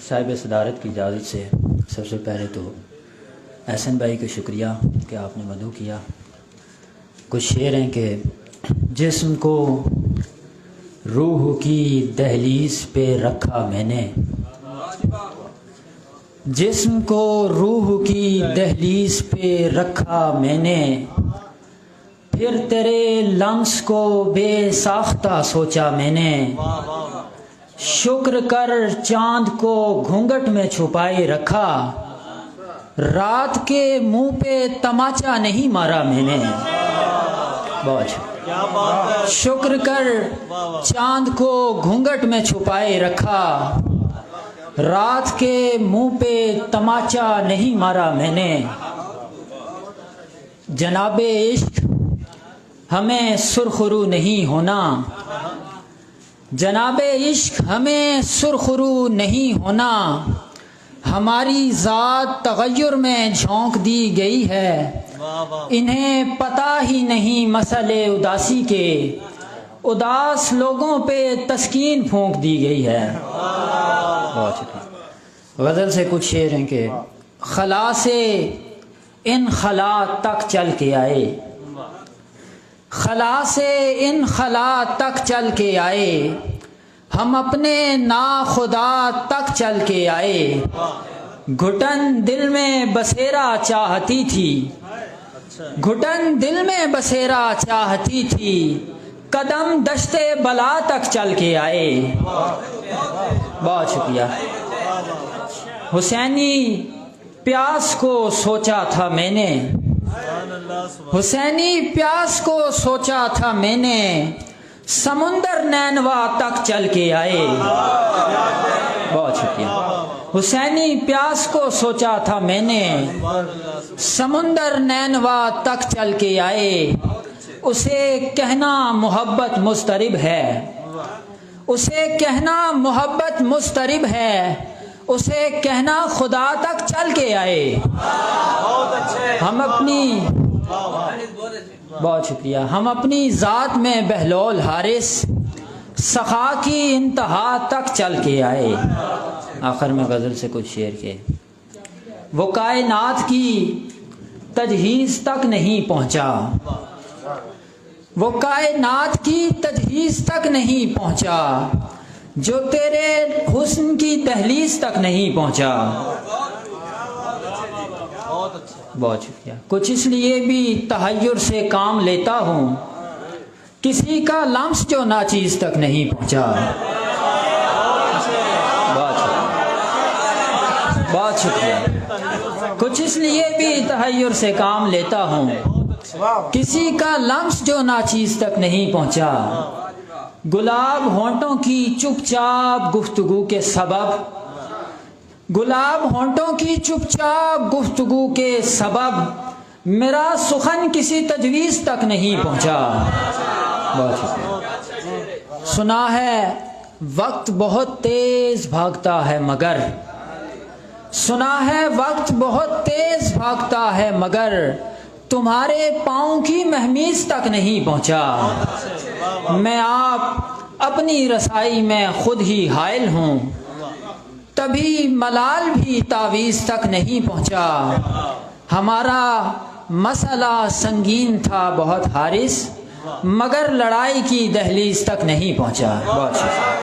صاحب صدارت کی اجازت سے سب سے پہلے تو احسن بھائی کا شکریہ کہ آپ نے مدعو کیا۔ کچھ شعر ہیں کہ جسم کو روح کی دہلیز پہ رکھا میں نے، جسم کو روح کی دہلیز پہ رکھا میں نے، پھر تیرے لمس کو بے ساختہ سوچا میں نے، شکر کر چاند کو گھونگھٹ میں چھپائے رکھا، رات کے منہ پہ تماچا نہیں مارا میں نے۔ بہت شکر کر چاند کو گھونگھٹ میں چھپائے رکھا، رات کے منہ پہ تماچا نہیں مارا میں نے۔ جناب عشق ہمیں سرخرو نہیں ہونا، جناب عشق ہمیں سرخرو نہیں ہونا، ہماری ذات تغیر میں جھونک دی گئی ہے، انہیں پتہ ہی نہیں مسئلے اداسی کے، اداس لوگوں پہ تسکین پھونک دی گئی ہے۔ بہت شکریہ۔ غزل سے کچھ شعر ہیں کہ خلا سے ان خلا تک چل کے آئے، خلا سے ان خلا تک چل کے آئے، ہم اپنے ناخدا تک چل کے آئے، گھٹن دل میں بسیرا چاہتی تھی، گھٹن دل میں بسیرا چاہتی تھی، قدم دشتے بلا تک چل کے آئے۔ بہت شکریہ۔ حسینی پیاس کو سوچا تھا میں نے، حسینی پیاس کو سوچا تھا میں نے، سمندر نینوا تک چل کے آئے۔ بہت شکریہ۔ حسینی پیاس کو سوچا تھا میں نے، سمندر نینوا تک چل کے آئے، اسے کہنا محبت مضطرب ہے، اسے کہنا محبت مضطرب ہے، اسے کہنا خدا تک چل کے آئے۔ ہم اپنی بہت شکریہ ہم اپنی ذات میں بہلول حارث، سخا کی انتہا تک چل کے آئے۔ آخر میں غزل سے کچھ شعر کے وہ کائنات کی تجہیز تک نہیں پہنچا، وہ کائنات کی تجہیز تک نہیں پہنچا، جو تیرے حسن کی دہلیز تک نہیں پہنچا۔ بہت شکریہ۔ کچھ اس لیے بھی تحیر سے کام لیتا ہوں، کسی کا لمس جو ناچیز تک نہیں پہنچا۔ بہت شکریہ۔ کچھ اس لیے بھی تحیر سے کام لیتا ہوں، کسی کا لمس جو ناچیز تک نہیں پہنچا، گلاب ہونٹوں کی چپ چاپ گفتگو کے سبب، گلاب ہونٹوں کی چپ چاپ گفتگو کے سبب، میرا سخن کسی تجویز تک نہیں پہنچا۔ بہت شکریہ۔ سنا ہے وقت بہت تیز بھاگتا ہے مگر، سنا ہے وقت بہت تیز بھاگتا ہے مگر، تمہارے پاؤں کی مہمیز تک نہیں پہنچا۔ میں آپ اپنی رسائی میں خود ہی حائل ہوں، تبھی ملال بھی تعویذ تک نہیں پہنچا۔ ہمارا مسئلہ سنگین تھا بہت حارث، مگر لڑائی کی دہلیز تک نہیں پہنچا۔ بہت شکریہ۔